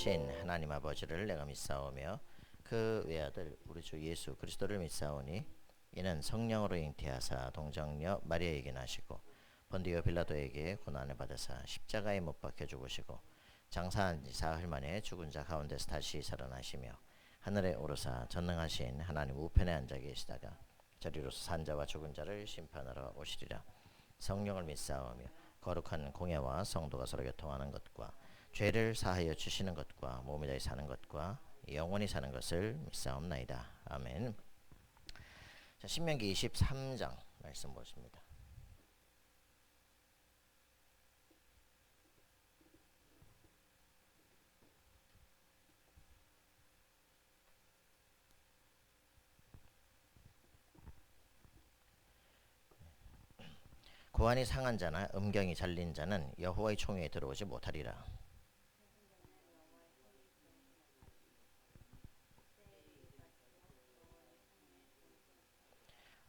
전능하신 하나님 아버지를 내가 믿사오며 그 외아들 우리 주 예수 그리스도를 믿사오니 이는 성령으로 잉태하사 동정녀 마리아에게 나시고 본디오 빌라도에게 고난을 받으사 십자가에 못 박혀 죽으시고 장사한 지 사흘 만에 죽은 자 가운데서 다시 살아나시며 하늘에 오르사 전능하신 하나님 우편에 앉아 계시다가 저리로서 산 자와 죽은 자를 심판하러 오시리라. 성령을 믿사오며 거룩한 공예와 성도가 서로 교통하는 것과 죄를 사하여 주시는 것과 몸이 다시 사는 것과 영원히 사는 것을 믿사옵나이다. 아멘. 자, 신명기 23장 말씀 보십니다. 고환이 상한 자나 음경이 잘린 자는 여호와의 총회에 들어오지 못하리라.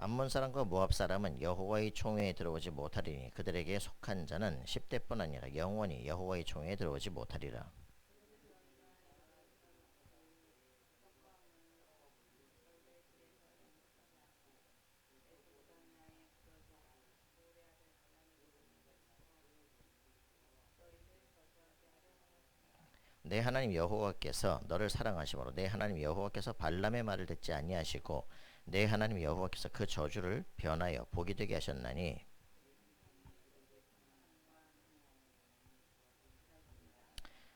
암몬 사람과 모압 사람은 여호와의 총회에 들어오지 못하리니 그들에게 속한 자는 10대뿐 아니라 영원히 여호와의 총회에 들어오지 못하리라. 내 하나님 여호와께서 너를 사랑하심으로 내 하나님 여호와께서 발람의 말을 듣지 아니하시고 내 하나님 여호와께서 그 저주를 변하여 복이 되게 하셨나니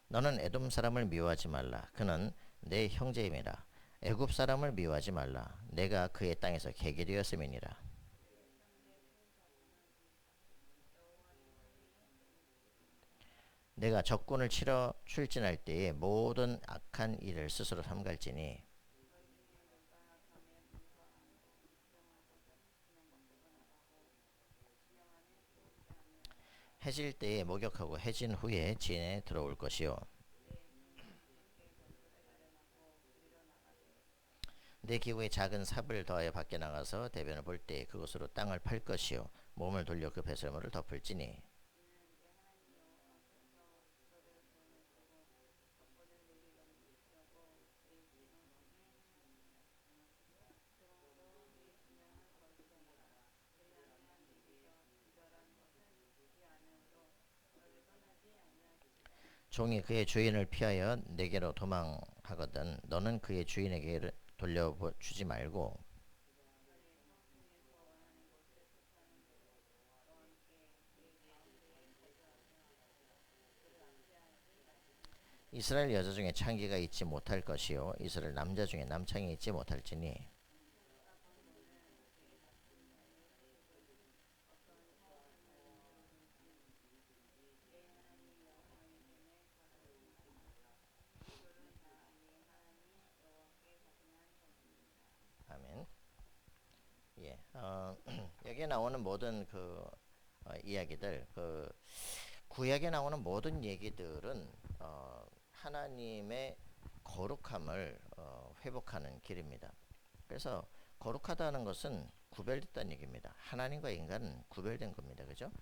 너는 에돔 사람을 미워하지 말라. 그는 내 형제임이라. 애굽 사람을 미워하지 말라. 내가 그의 땅에서 개게 되었음이니라. 내가 적군을 치러 출진할 때에 모든 악한 일을 스스로 삼갈지니 해질 때에 목욕하고 해진 후에 진에 들어올 것이요 내 기후에 작은 삽을 더하여 밖에 나가서 대변을 볼 때에 그것으로 땅을 팔 것이요 몸을 돌려 그 배설물을 덮을지니 종이 그의 주인을 피하여 내게로 도망하거든 너는 그의 주인에게 돌려주지 말고 이스라엘 여자 중에 창기가 있지 못할 것이요 이스라엘 남자 중에 남창이 있지 못할지니 아멘. 예, 여기에 나오는 모든 이야기들, 구약에 나오는 모든 얘기들은 하나님의 거룩함을 회복하는 길입니다. 그래서 거룩하다는 것은 구별됐다는 얘기입니다. 하나님과 인간은 구별된 겁니다. 그죠?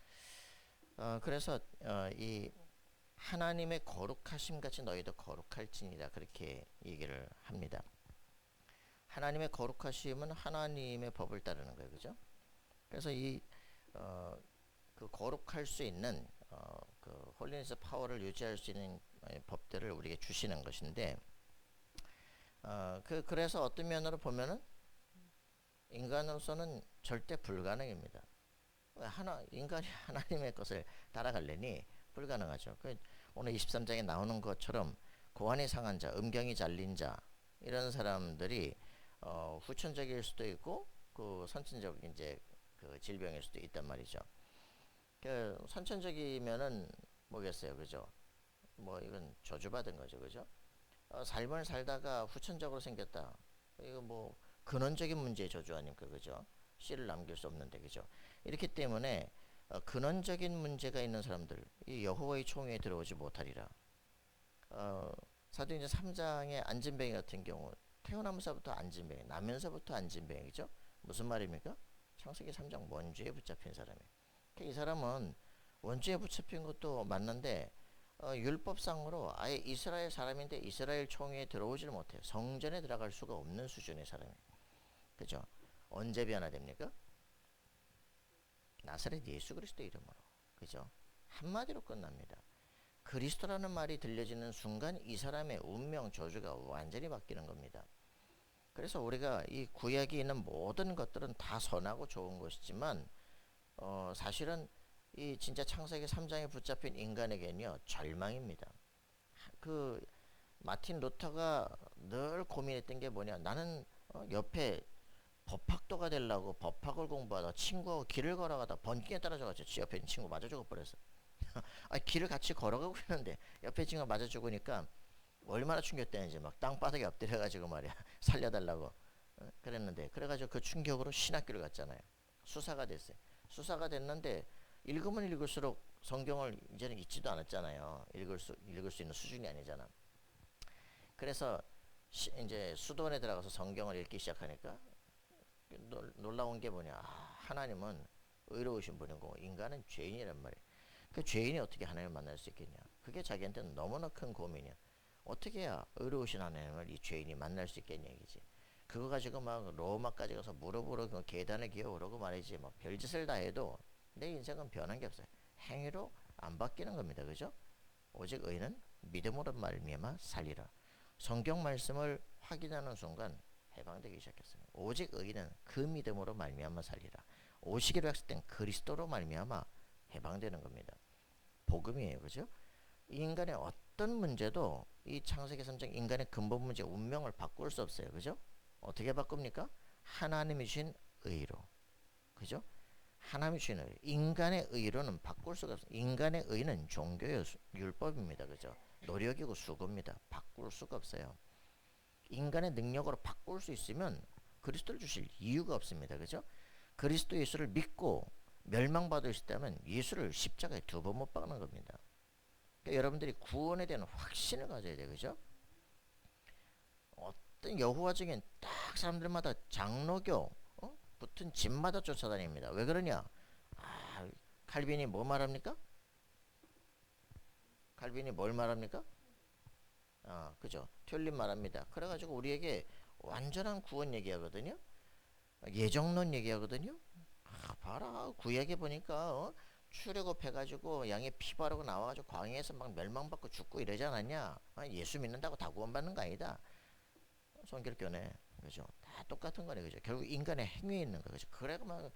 그래서 이 하나님의 거룩하심 같이 너희도 거룩할지니라 그렇게 얘기를 합니다. 하나님의 거룩하심은 하나님의 법을 따르는 거예요. 그죠? 그래서 그 거룩할 수 있는 그 홀리니스 파워를 유지할 수 있는 법들을 우리에게 주시는 것인데 그래서 어떤 면으로 보면은 인간으로서는 절대 불가능입니다. 인간이 하나님의 것을 따라가려니 불가능하죠. 오늘 23장에 나오는 것처럼 고환이 상한 자, 음경이 잘린 자 이런 사람들이 후천적일 수도 있고 그 선천적 이제 그 질병일 수도 있단 말이죠. 선천적이면은 뭐겠어요, 그죠? 뭐 이건 저주받은 거죠, 그죠? 삶을 살다가 후천적으로 생겼다. 이거 뭐 근원적인 문제의 저주 아닙니까, 그죠? 씨를 남길 수 없는데, 그죠? 이렇기 때문에 근원적인 문제가 있는 사람들, 이 여호와의 총회에 들어오지 못하리라. 사도행전 3장의 안진뱅이 같은 경우 태어나면서부터 안진뱅이, 나면서부터 안진뱅이죠. 무슨 말입니까? 창세기 3장 원죄에 붙잡힌 사람이에요. 이 사람은 원죄에 붙잡힌 것도 맞는데 율법상으로 아예 이스라엘 사람인데 이스라엘 총회에 들어오질 못해요. 성전에 들어갈 수가 없는 수준의 사람이에요. 그죠? 언제 변화됩니까? 나사렛 예수 그리스도 이름으로. 그죠? 한마디로 끝납니다. 그리스도라는 말이 들려지는 순간 이 사람의 운명 저주가 완전히 바뀌는 겁니다. 그래서 우리가 이 구약에 있는 모든 것들은 다 선하고 좋은 것이지만 사실은 이 진짜 창세기 3장에 붙잡힌 인간에게는요 절망입니다. 그 마틴 루터가 늘 고민했던 게 뭐냐, 나는 옆에 법학도가 되려고 법학을 공부하다 친구하고 길을 걸어가다 번개에 떨어져가지고 지 옆에 있는 친구 맞아 죽어버렸어. 길을 같이 걸어가고 있는데 옆에 친구가 맞아 죽으니까 얼마나 충격되는지 막 땅바닥에 엎드려가지고 말이야 살려달라고 그랬는데, 그래가지고 그 충격으로 신학교를 갔잖아요. 수사가 됐어요. 수사가 됐는데 읽으면 읽을수록 성경을 이제는 읽지도 않았잖아요. 읽을 수 있는 수준이 아니잖아. 그래서 이제 수도원에 들어가서 성경을 읽기 시작하니까 놀라운 게 뭐냐, 하나님은 의로우신 분이고 인간은 죄인이란 말이에요. 그 죄인이 어떻게 하나님을 만날 수 있겠냐, 그게 자기한테는 너무나 큰 고민이야. 어떻게 해야 의로우신 하나님을 이 죄인이 만날 수 있겠냐 이기지. 그거 가지고 막 로마까지 가서 무릎으로 그 계단을 기어 오르고 말이지, 막 별짓을 다 해도 내 인생은 변한 게 없어요. 행위로 안 바뀌는 겁니다. 그죠? 오직 의는 믿음으로 말미암아 살리라. 성경 말씀을 확인하는 순간 해방되기 시작했어요. 오직 의는 그 믿음으로 말미암아 살리라. 오시기로 약속된 그리스도로 말미암아 해방되는 겁니다. 복음이에요. 그죠? 인간의 어떤 문제도 이 창세기 3장 인간의 근본 문제 운명을 바꿀 수 없어요. 그죠? 어떻게 바꿉니까? 하나님이 주신 의로. 그죠? 하나님이 주신 의. 인간의 의로는 바꿀 수가 없어요. 인간의 의는 종교의 율법입니다. 그죠? 노력이고 수고입니다. 바꿀 수가 없어요. 인간의 능력으로 바꿀 수 있으면 그리스도를 주실 이유가 없습니다. 그죠? 그리스도 예수를 믿고 멸망받을 수 있다면 예수를 십자가에 2번 못 박는 겁니다. 그러니까 여러분들이 구원에 대한 확신을 가져야 돼요. 그죠? 어떤 여호와적인 딱 사람들마다 장로교 붙은 집마다 쫓아다닙니다. 왜 그러냐? 칼빈이 뭐 말합니까? 칼빈이 뭘 말합니까? 그죠? 튤립 말합니다. 그래가지고 우리에게 완전한 구원 얘기하거든요. 예정론 얘기하거든요. 봐라 구약에 보니까 출애굽해가지고 양의 피 바르고 나와가지고 광야에서 막 멸망받고 죽고 이러지 않았냐? 예수 믿는다고 다 구원받는 거 아니다. 성결교네. 그죠? 다 똑같은 거네. 그죠? 결국 인간의 행위에 있는 거. 그죠? 그래가 막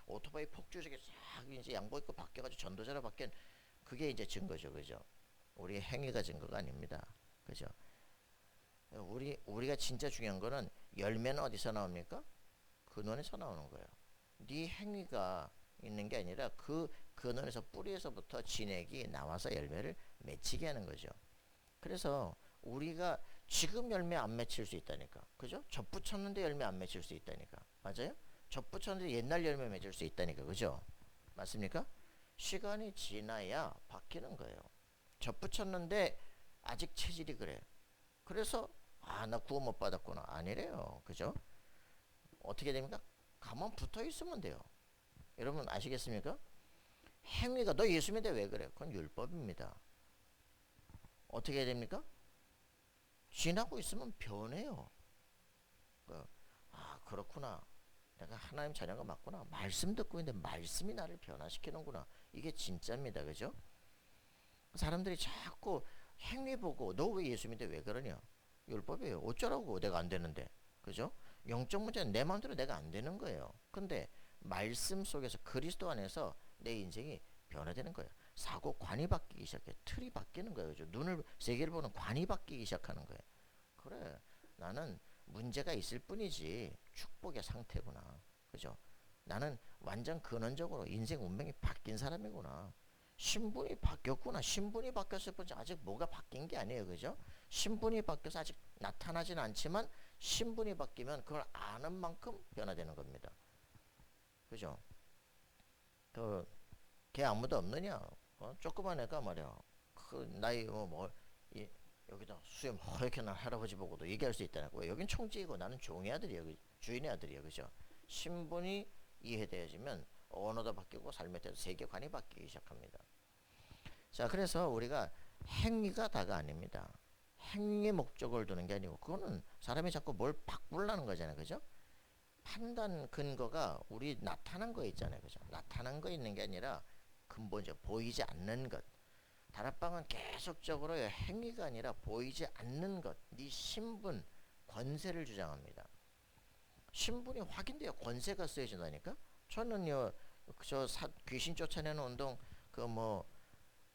오토바이 폭주족이 싹 이제 양복 입고 바뀌어가지고 전도자로 바뀐 그게 이제 증거죠. 그죠? 우리의 행위가 증거가 아닙니다. 그죠? 우리가 진짜 중요한 거는 열매는 어디서 나옵니까? 근원에서 나오는 거예요. 네 행위가 있는 게 아니라 그 근원에서 뿌리에서부터 진액이 나와서 열매를 맺히게 하는 거죠. 그래서 우리가 지금 열매 안 맺힐 수 있다니까. 그죠? 젖붙였는데 열매 안 맺힐 수 있다니까. 맞아요? 젖붙였는데 옛날 열매 맺을 수 있다니까. 그죠? 맞습니까? 시간이 지나야 바뀌는 거예요. 젖붙였는데 아직 체질이 그래. 그래서 나 구원 못 받았구나. 아니래요. 그죠? 어떻게 됩니까? 가만 붙어 있으면 돼요. 여러분 아시겠습니까? 행위가 너 예수 믿어 왜 그래? 그건 율법입니다. 어떻게 해야 됩니까? 지나고 있으면 변해요. 그렇구나. 내가 하나님 자녀가 맞구나. 말씀 듣고 있는데 말씀이 나를 변화시키는구나. 이게 진짜입니다. 그죠? 사람들이 자꾸 행위 보고 너 왜 예수 믿어 왜 그러냐? 율법이에요. 어쩌라고 내가 안 되는데. 그죠? 영적 문제는 내 마음대로 내가 안 되는 거예요. 근데 말씀 속에서 그리스도 안에서 내 인생이 변화되는 거예요. 사고관이 바뀌기 시작해. 틀이 바뀌는 거예요. 그죠? 눈을 세계를 보는 관이 바뀌기 시작하는 거예요. 그래, 나는 문제가 있을 뿐이지 축복의 상태구나. 그죠? 나는 완전 근원적으로 인생 운명이 바뀐 사람이구나. 신분이 바뀌었구나. 신분이 바뀌었을 뿐이지 아직 뭐가 바뀐 게 아니에요. 그죠? 신분이 바뀌어서 아직 나타나진 않지만 신분이 바뀌면 그걸 아는 만큼 변화되는 겁니다. 그죠? 걔 아무도 없느냐? 조그만 애가 말이야. 그 나이 여기다 수염 허옇게 난 할아버지 보고도 얘기할 수 있다고. 여긴 총지이고 나는 종의 아들이야. 주인의 아들이야. 그죠? 신분이 이해되어지면 언어도 바뀌고 삶에 대해서 세계관이 바뀌기 시작합니다. 자, 그래서 우리가 행위가 다가 아닙니다. 행위의 목적을 두는 게 아니고 그거는 사람이 자꾸 뭘 바꾸려는 거잖아요. 그죠? 판단 근거가 우리 나타난 거 있잖아요. 그죠? 나타난 거 있는 게 아니라 근본적 보이지 않는 것. 다락방은 계속적으로 행위가 아니라 보이지 않는 것, 네 신분, 권세를 주장합니다. 신분이 확인돼야 권세가 쓰여진다니까. 저는요, 귀신 쫓아내는 운동 그 뭐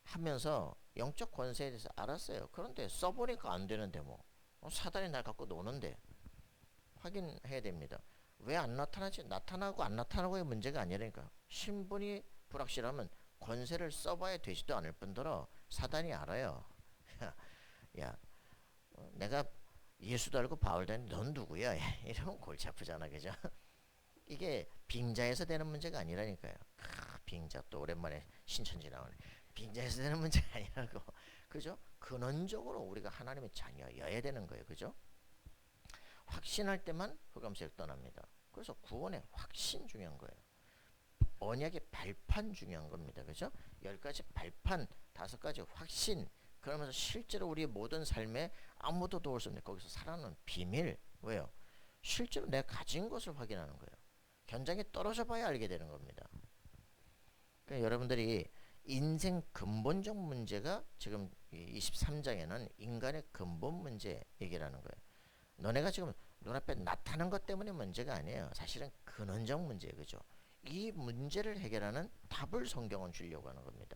하면서 영적 권세에 대해서 알았어요. 그런데 써보니까 안 되는데 뭐 사단이 날 갖고 노는데 확인해야 됩니다. 왜 안 나타나지? 나타나고 안 나타나고의 문제가 아니라니까. 신분이 불확실하면 권세를 써봐야 되지도 않을 뿐더러 사단이 알아요. 야, 내가 예수도 알고 바울도 알고 넌 누구야? 이러면 골치 아프잖아, 그죠? 이게 빙자에서 되는 문제가 아니라니까요. 빙자 또 오랜만에 신천지 나오네. 빙자에서 되는 문제가 아니라고, 그죠? 근원적으로 우리가 하나님의 자녀여야 되는 거예요, 그죠? 확신할 때만 흑암색 떠납니다. 그래서 구원의 확신 중요한 거예요. 언약의 발판 중요한 겁니다. 그죠? 10가지 발판, 5가지 확신. 그러면서 실제로 우리의 모든 삶에 아무도 도울 수 없는 거기서 살아가는 비밀. 왜요? 실제로 내가 가진 것을 확인하는 거예요. 현장에 떨어져 봐야 알게 되는 겁니다. 그러니까 여러분들이 인생 근본적 문제가 지금 23장에는 인간의 근본 문제 얘기라는 거예요. 너네가 지금 눈앞에 나타난 것 때문에 문제가 아니에요. 사실은 근원적 문제예요. 그죠? 이 문제를 해결하는 답을 성경은 주려고 하는 겁니다.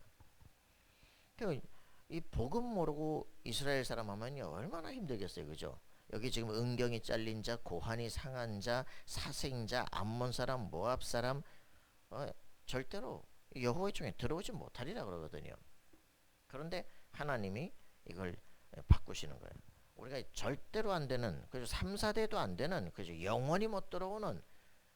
그러니까 이 복음 모르고 이스라엘 사람 하면요 얼마나 힘들겠어요. 그죠? 여기 지금 은경이 잘린 자, 고환이 상한 자, 사생자, 암몬 사람, 모압 사람 절대로 여호와의 총에 들어오지 못하리라 그러거든요. 그런데 하나님이 이걸 바꾸시는 거예요. 우리가 절대로 안 되는, 그래서 3, 4대도 안 되는, 그죠? 영원히 못 들어오는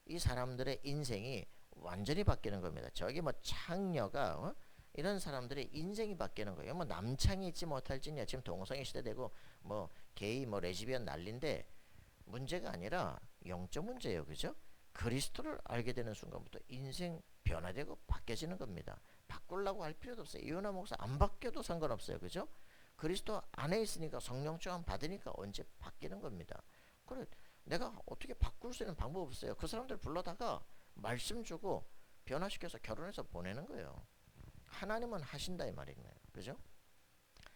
이 사람들의 인생이 완전히 바뀌는 겁니다. 저기 뭐 창녀가 이런 사람들의 인생이 바뀌는 거예요. 뭐 남창이 있지 못할지냐, 지금 동성애 시대 되고 뭐 게이 뭐 레즈비언 난리인데 문제가 아니라 영적 문제예요. 그죠? 그리스도를 알게 되는 순간부터 인생 변화되고 바뀌어지는 겁니다. 바꾸려고 할 필요도 없어요. 이혼한 목사 안 바뀌어도 상관없어요. 그죠? 그리스도 안에 있으니까 성령 충만 받으니까 언제 바뀌는 겁니다. 그래 내가 어떻게 바꿀 수 있는 방법 없어요. 그 사람들 불러다가 말씀 주고 변화시켜서 결혼해서 보내는 거예요. 하나님은 하신다 이 말이에요. 그죠?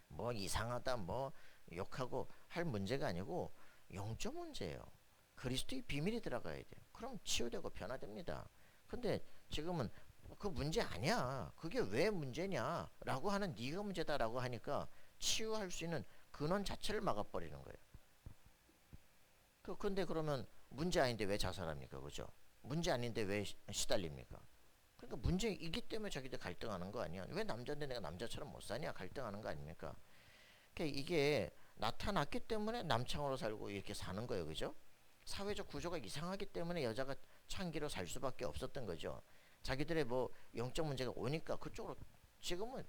뭐 이상하다 뭐 욕하고 할 문제가 아니고 영적 문제예요. 그리스도의 비밀이 들어가야 돼요. 그럼 치유되고 변화됩니다. 근데 지금은 그 문제 아니야. 그게 왜 문제냐? 라고 하는 네가 문제다라고 하니까 치유할 수 있는 근원 자체를 막아버리는 거예요. 근데 그러면 문제 아닌데 왜 자살합니까? 그죠? 문제 아닌데 왜 시달립니까? 그러니까 문제이기 때문에 자기들 갈등하는 거 아니야? 왜 남자인데 내가 남자처럼 못 사냐? 갈등하는 거 아닙니까? 그러니까 이게 나타났기 때문에 남창으로 살고 이렇게 사는 거예요. 그죠? 사회적 구조가 이상하기 때문에 여자가 창기로 살 수밖에 없었던 거죠. 자기들의 뭐 영적 문제가 오니까 그쪽으로 지금은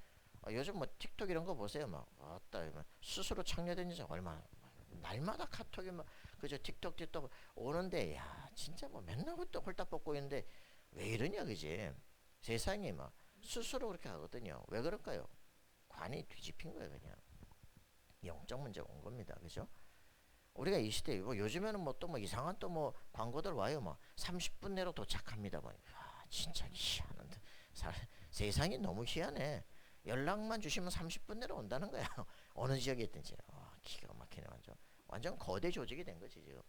요즘 뭐 틱톡 이런 거 보세요. 막 왔다 스스로 창녀된 여자 얼마나 날마다 카톡이 막 그저 틱톡 오는데 야 진짜 뭐 맨날 홀딱 벗고 있는데 왜 이러냐 그지? 세상이 막 스스로 그렇게 하거든요. 왜 그럴까요? 관이 뒤집힌 거예요 그냥. 영적 문제가 온 겁니다. 그죠? 우리가 이 시대에 뭐 요즘에는 뭐 또 뭐 이상한 또 뭐 광고들 와요. 막 30분 내로 도착합니다. 뭐 진짜 희한한데 세상이 너무 희한해. 연락만 주시면 30분 내로 온다는 거야. 어느 지역에 있든지. 기가 막히네 완전. 완전 거대 조직이 된 거지 지금.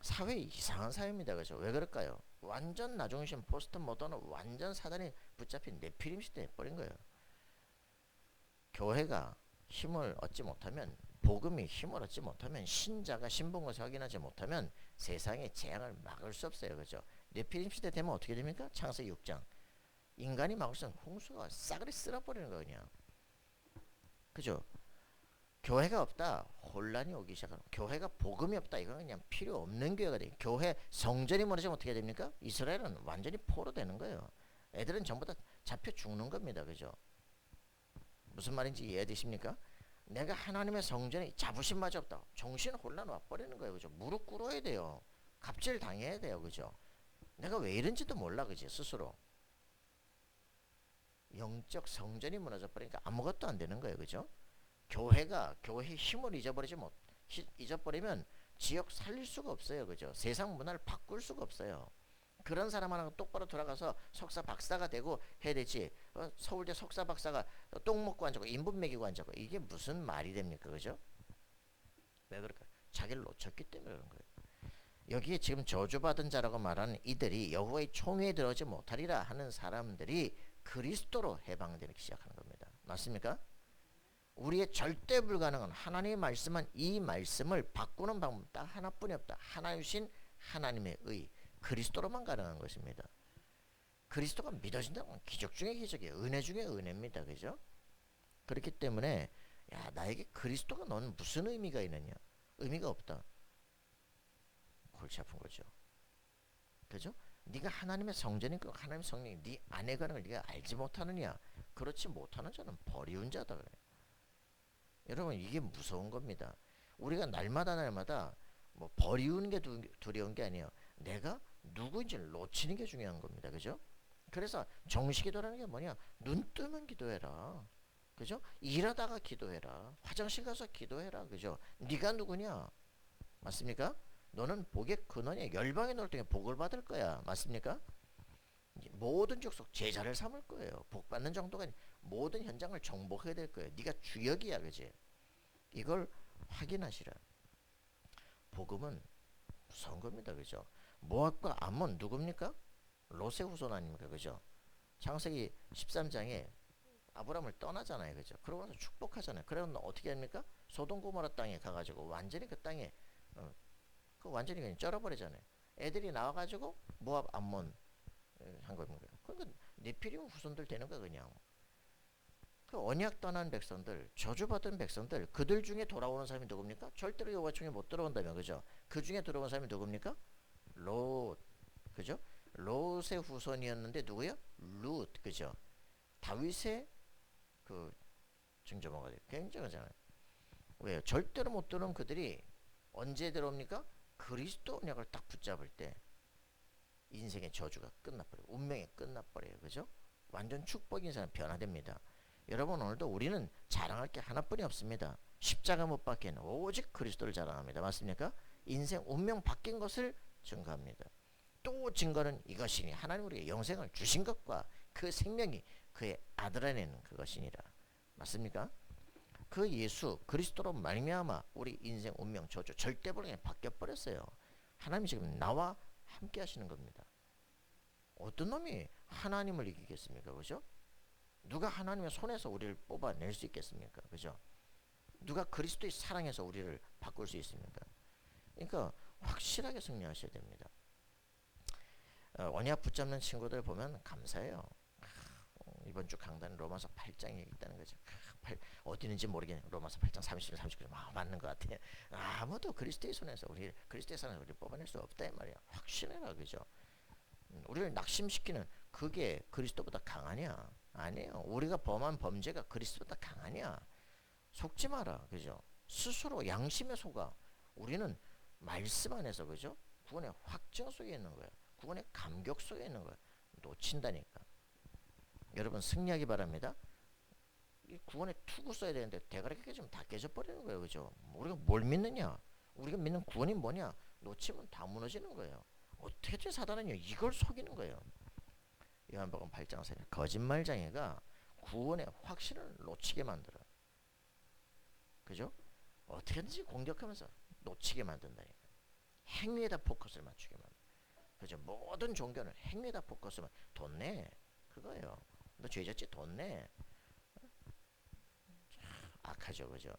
사회 이상한 사회입니다. 그죠? 왜 그럴까요? 완전 나중심 포스트 모더는 완전 사단이 붙잡힌 네피림 시대에 버린 거예요. 교회가 힘을 얻지 못하면 복음이 힘을 얻지 못하면 신자가 신분것을 확인하지 못하면 세상의 재앙을 막을 수 없어요. 그죠? 네피림 시대 되면 어떻게 됩니까? 창세기 6장 인간이 막을 수 없는 홍수가 싸그리 쓸어버리는 거 그냥. 그죠? 교회가 없다 혼란이 오기 시작하는 교회가 복음이 없다 이건 그냥 필요 없는 교회가 돼요. 교회 성전이 무너지면 어떻게 됩니까? 이스라엘은 완전히 포로 되는 거예요. 애들은 전부 다 잡혀 죽는 겁니다. 그죠? 무슨 말인지 이해되십니까? 내가 하나님의 성전에 자부심마저 없다. 정신 혼란 와버리는 거예요. 그죠? 무릎 꿇어야 돼요. 갑질 당해야 돼요. 그죠? 내가 왜 이런지도 몰라. 그지? 스스로. 영적 성전이 무너져 버리니까 아무것도 안 되는 거예요. 그죠? 교회 힘을 잊어버리면 지역 살릴 수가 없어요. 그죠? 세상 문화를 바꿀 수가 없어요. 그런 사람 하나 똑바로 돌아가서 석사 박사가 되고 해야 되지. 서울대 석사 박사가 똥 먹고 앉고 인분 먹이고 앉고 이게 무슨 말이 됩니까? 그죠? 왜 그럴까? 자기를 놓쳤기 때문에 그런 거예요. 여기에 지금 저주받은 자라고 말하는 이들이 여호와의 총회에 들어오지 못하리라 하는 사람들이 그리스도로 해방되기 시작하는 겁니다. 맞습니까? 우리의 절대 불가능한 하나님의 말씀은 이 말씀을 바꾸는 방법 딱 하나뿐이 없다. 하나이신 하나님의 의 그리스도로만 가능한 것입니다. 그리스도가 믿어진다는 건 기적 중에 기적이에요. 은혜 중에 은혜입니다. 그죠? 그렇기 때문에 야 나에게 그리스도가 너는 무슨 의미가 있느냐? 의미가 없다. 골치 아픈 거죠. 그죠? 네가 하나님의 성전이고 하나님의 성령이 네 안에 가는 걸 네가 알지 못하느냐? 그렇지 못하는 자는 버리운 자다 그래. 여러분 이게 무서운 겁니다. 우리가 날마다 뭐 버리우는 게 두려운 게 아니에요. 내가 누구인지를 놓치는 게 중요한 겁니다. 그죠? 그래서 정식기도라는 게 뭐냐? 눈 뜨면 기도해라. 그죠? 일하다가 기도해라. 화장실 가서 기도해라. 그죠? 네가 누구냐? 맞습니까? 너는 복의 근원이야. 열방에 놓을 때 복을 받을 거야. 맞습니까? 모든 족속 제자를 삼을 거예요. 복 받는 정도가 아니라 모든 현장을 정복해야 될 거예요. 네가 주역이야. 그지? 이걸 확인하시라. 복음은 무서운 겁니다. 그죠? 모압과 암몬 누굽니까? 롯의 후손 아닙니까? 그죠? 창세기 13장에 아브라함을 떠나잖아요. 그죠? 그러고 나서 축복하잖아요. 그러면 어떻게 합니까? 소돔 고모라 땅에 가가지고 완전히 그 땅에 그 완전히 그냥 쩔어버리잖아요. 애들이 나와가지고 모압 암몬 한 겁니다. 그러니까 네피림 후손들 되는 거 그냥. 그 언약 떠난 백성들, 저주받은 백성들, 그들 중에 돌아오는 사람이 누굽니까? 절대로 여호와 중에 못 들어온다며, 그죠? 그 중에 들어온 사람이 누굽니까? 롯, 그죠? 롯의 후손이었는데 누구야? 룻, 그죠? 다윗의 그 증조모가 돼요. 굉장하잖아요. 왜요? 절대로 못 들어온 그들이 언제 들어옵니까? 그리스도 언약을 딱 붙잡을 때 인생의 저주가 끝나버려요. 운명이 끝나버려요. 그죠? 완전 축복인 사람 변화됩니다. 여러분 오늘도 우리는 자랑할 게 하나뿐이 없습니다. 십자가 못 박히는 오직 그리스도를 자랑합니다. 맞습니까? 인생 운명 바뀐 것을 증거합니다. 또 증거는 이것이니 하나님 우리에게 영생을 주신 것과 그 생명이 그의 아들 안에 있는 그것이니라. 맞습니까? 그 예수 그리스도로 말미암아 우리 인생 운명 저주 절대 불가능이 바뀌어 버렸어요. 하나님이 지금 나와 함께 하시는 겁니다. 어떤 놈이 하나님을 이기겠습니까? 그죠? 누가 하나님의 손에서 우리를 뽑아낼 수 있겠습니까? 그죠? 누가 그리스도의 사랑에서 우리를 바꿀 수 있습니까? 그러니까 확실하게 승리하셔야 됩니다. 언약 붙잡는 친구들 보면 감사해요. 이번 주 강단 로마서 8장에 있다는 거죠. 어디 있는지 모르겠네. 로마서 8장 30절 39절 맞는 것 같아. 아무도 그리스도의 손에서 그리스도의 사랑에서 우리를 뽑아낼 수 없다 이 말이야. 확신해라. 그죠? 우리를 낙심시키는 그게 그리스도보다 강하냐? 아니에요. 우리가 범한 범죄가 그리스도보다 강하냐? 속지 마라. 그죠? 스스로 양심에 속아. 우리는 말씀 안에서 그죠? 구원의 확증 속에 있는 거야. 구원의 감격 속에 있는 거야. 놓친다니까. 여러분 승리하기 바랍니다. 이 구원의 투구 써야 되는데 대가리 깨지면 다 깨져버리는 거예요. 그죠? 우리가 뭘 믿느냐? 우리가 믿는 구원이 뭐냐? 놓치면 다 무너지는 거예요. 어떻게든 사단은요 이걸 속이는 거예요. 요한복음 8장 4절 거짓말장애가 구원의 확신을 놓치게 만들어요. 그죠? 어떻게든지 공격하면서 놓치게 만든다니까. 행위에다 포커스를 맞추게 만들어. 그죠? 모든 종교는 행위에다 포커스만 돈 내. 그거예요. 너 죄졌지? 돈 내. 악하죠. 그죠?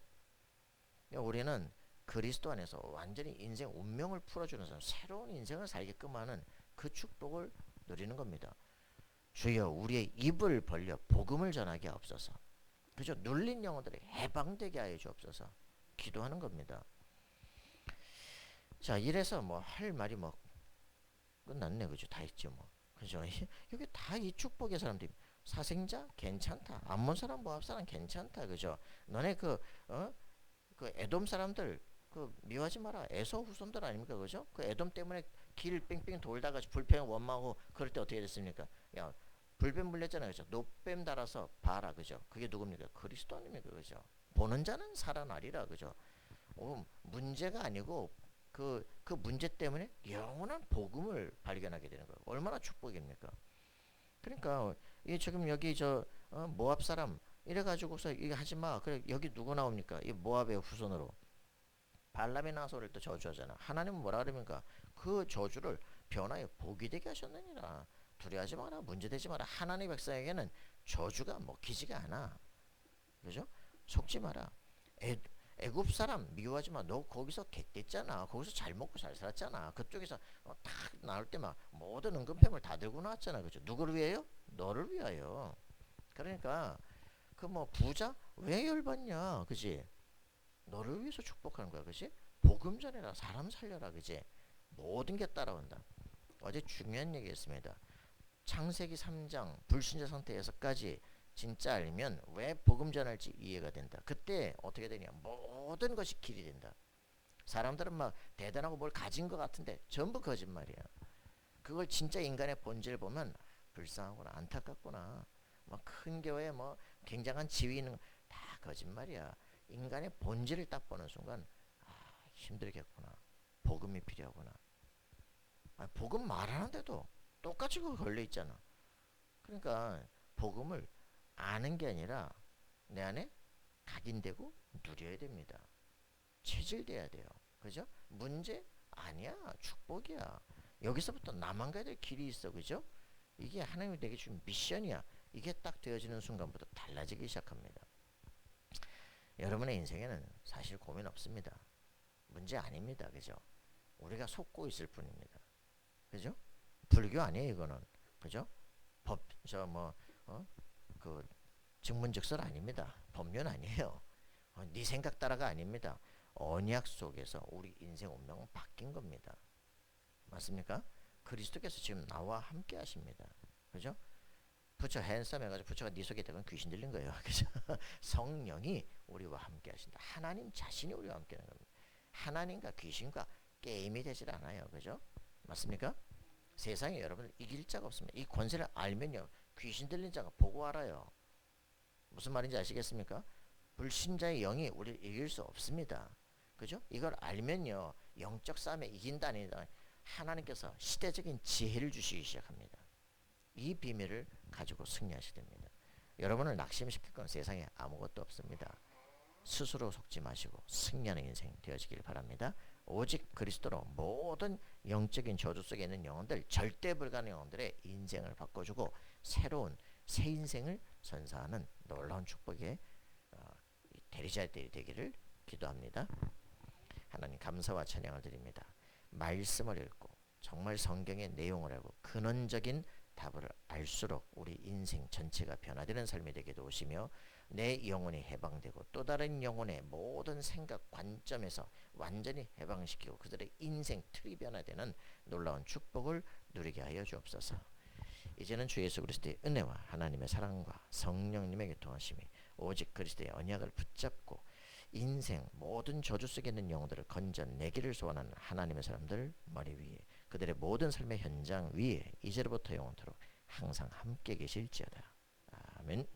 우리는 그리스도 안에서 완전히 인생 운명을 풀어주는 사람, 새로운 인생을 살게끔 하는 그 축복을 누리는 겁니다. 주여 우리의 입을 벌려 복음을 전하게 하옵소서. 그죠? 눌린 영혼들이 해방되게 하여 주옵소서. 기도하는 겁니다. 자, 이래서 뭐 할 말이 뭐 끝났네. 그죠? 다 했죠 뭐. 그죠? 여기 다 이 축복의 사람들이 사생자 괜찮다. 암몬 사람 모압 사람 괜찮다. 그죠? 너네 그 에돔 사람들 그 미워하지 마라. 에서 후손들 아닙니까? 그죠? 그 에돔 때문에 길 뺑뺑 돌다가 불평 원망하고 그럴 때 어떻게 됐습니까? 야, 불뱀 물렸잖아요. 그죠? 노뱀 달아서 봐라. 그죠? 그게 누굽니까? 그리스도님이니까. 그죠? 보는 자는 살아나리라. 그죠? 문제가 아니고 그 문제 때문에 영원한 복음을 발견하게 되는 거예요. 얼마나 축복입니까? 그러니까 이 지금 여기 모압 사람 이래가지고서 이거 하지 마. 그래 여기 누구 나옵니까? 이 모압의 후손으로 발람이 나서를 또 저주하잖아. 하나님은 뭐라 그럽니까? 그 저주를 변화에 복이 되게 하셨느니라. 두려워하지 마라. 문제되지 마라. 하나님의 백성에게는 저주가 먹히지가 않아. 그죠? 속지 마라. 애굽 사람 미워하지 마. 너 거기서 객됐잖아. 거기서 잘 먹고 잘 살았잖아. 그쪽에서 딱 나올 때 막 모든 은근템을 다 들고 나왔잖아. 그죠? 누구를 위하여? 너를 위하여. 그러니까 그 뭐 부자 왜 열받냐? 그지? 너를 위해서 축복하는 거야. 그지? 복음 전해라. 사람 살려라. 그지? 모든 게 따라온다. 어제 중요한 얘기 했습니다. 창세기 3장 불신자 상태에서까지 진짜 알면 왜 복음 전할지 이해가 된다. 그때 어떻게 되냐? 모든 것이 길이 된다. 사람들은 막 대단하고 뭘 가진 것 같은데 전부 거짓말이야. 그걸 진짜 인간의 본질을 보면 불쌍하구나, 안타깝구나. 뭐 큰 교회 뭐 굉장한 지위 있는 거 다 거짓말이야. 인간의 본질을 딱 보는 순간 힘들겠구나. 복음이 필요하구나. 복음 말하는데도 똑같이 그거 걸려 있잖아. 그러니까 복음을 아는 게 아니라 내 안에 각인되고 누려야 됩니다. 체질돼야 돼요. 그죠? 문제 아니야. 축복이야. 여기서부터 나만 가야 될 길이 있어. 그죠? 이게 하나님이 내게 준 미션이야. 이게 딱 되어지는 순간부터 달라지기 시작합니다. 여러분의 인생에는 사실 고민 없습니다. 문제 아닙니다. 그죠? 우리가 속고 있을 뿐입니다. 그죠? 불교 아니에요, 이거는. 그죠? 그 증문즉설 아닙니다. 법륜 아니에요. 네 생각 따라가 아닙니다. 언약 속에서 우리 인생 운명은 바뀐 겁니다. 맞습니까? 그리스도께서 지금 나와 함께 하십니다. 그죠? 부처 핸섬 해가지고 부처가 네 속에 들어간 귀신 들린 거예요. 그죠? 성령이 우리와 함께 하신다. 하나님 자신이 우리와 함께 하는 겁니다. 하나님과 귀신과 게임이 되질 않아요. 그죠? 맞습니까? 세상에 여러분들 이길 자가 없습니다. 이 권세를 알면요. 귀신 들린 자가 보고 알아요. 무슨 말인지 아시겠습니까? 불신자의 영이 우리를 이길 수 없습니다. 그죠? 이걸 알면요. 영적 싸움에 이긴다 아니다. 하나님께서 시대적인 지혜를 주시기 시작합니다. 이 비밀을 가지고 승리하시게 됩니다. 여러분을 낙심시킬 건 세상에 아무것도 없습니다. 스스로 속지 마시고 승리하는 인생 되어지길 바랍니다. 오직 그리스도로 모든 영적인 저주 속에 있는 영혼들, 절대 불가능한 영혼들의 인생을 바꿔주고 새로운 새 인생을 선사하는 놀라운 축복의 대리자들이 되기를 기도합니다. 하나님 감사와 찬양을 드립니다. 말씀을 읽고 정말 성경의 내용을 알고 근원적인 답을 알수록 우리 인생 전체가 변화되는 삶이 되게 도우시며 내 영혼이 해방되고 또 다른 영혼의 모든 생각 관점에서 완전히 해방시키고 그들의 인생 틀이 변화되는 놀라운 축복을 누리게 하여 주옵소서. 이제는 주 예수 그리스도의 은혜와 하나님의 사랑과 성령님의 교통하심이 오직 그리스도의 언약을 붙잡고 인생 모든 저주 속에 있는 영혼들을 건져내기를 소원하는 하나님의 사람들 머리 위에 그들의 모든 삶의 현장 위에 이제로부터 영원토록 항상 함께 계실지어다. 아멘.